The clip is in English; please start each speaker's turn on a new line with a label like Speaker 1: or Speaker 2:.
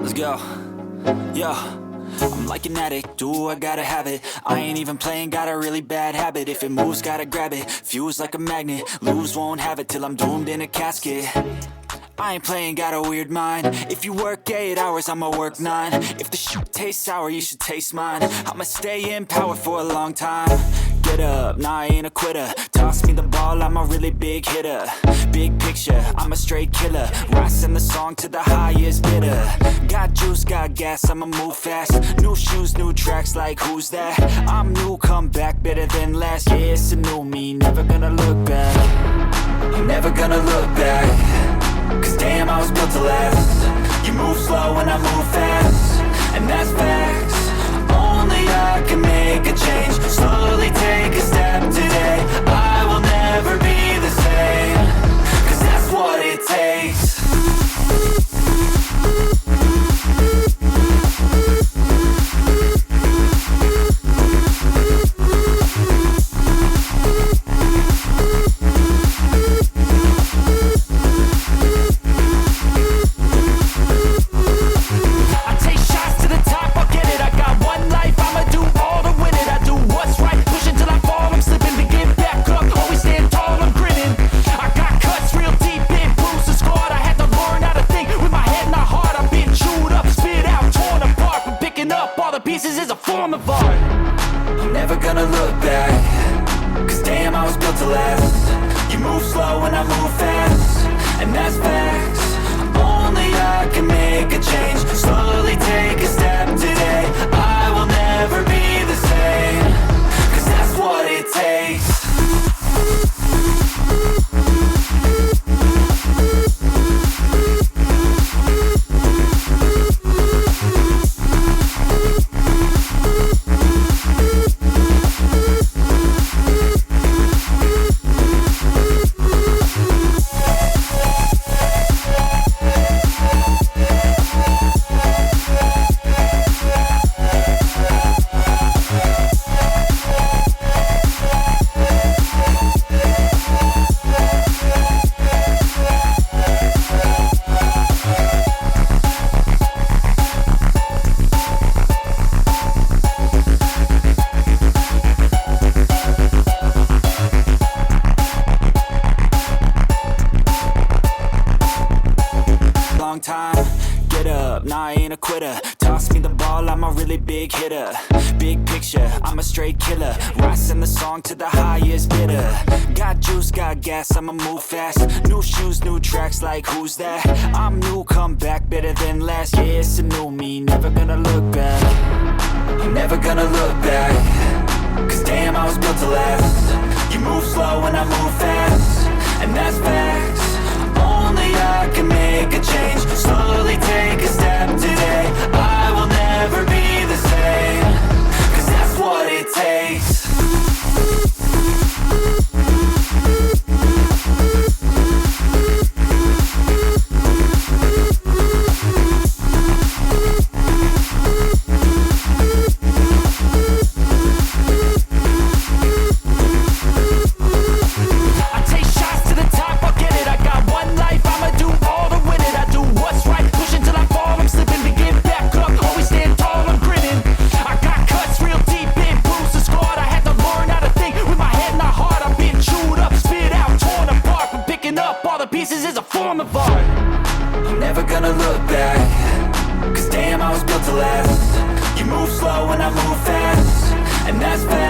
Speaker 1: Let's go. Yo, I'm like an addict, ooh, I gotta have it. I ain't even playing, got a really bad habit. If it moves, gotta grab it, fuse like a magnet. Lose, won't have it till I'm doomed in a casket. I ain't playing, got a weird mind. If you work 8 hours, I'ma work 9. If the shit tastes sour, you should taste mine. I'ma stay in power for a long time. Get up, nah, I ain't a quitter. Toss me the ball, I'm a really big hitter. Big picture, I'm a straight killer. Rising the song to the highest bidder. Got juice, got gas, I'ma move fast. New shoes, new tracks, like who's that? I'm new, come back, better than last. Yeah, it's a new me, never gonna look back. I'm never gonna look back. Cause damn, I was built to last. You move slow and I move fast, and that's facts. Only I can make a change. Slowly take a step today. I will never be the same. Cause that's what it takes. Pieces is a form of art. I'm never gonna look back. Cause damn, I was built to last. You move slow and I move fast, and that's facts. Only I can make a change. Slowly take a step today. I will never be the same. Cause that's what it takes. Time. Get up, nah, I ain't a quitter. Toss me the ball, I'm a really big hitter. Big picture, I'm a straight killer. Rising the song to the highest bidder. Got juice, got gas, I'ma move fast. New shoes, new tracks, like who's that? I'm new, come back, better than last. Yeah, it's a new me, never gonna look back. I'm never gonna look back. Cause damn, I was built to last. You move slow and I move fast, and that's facts. Only I can make a change. Slowly take a step today. I will never be the same. Cause that's what it takes. Pieces is a form of art. I'm never gonna look back. Cause damn, I was built to last. You move slow and I move fast, and that's fast.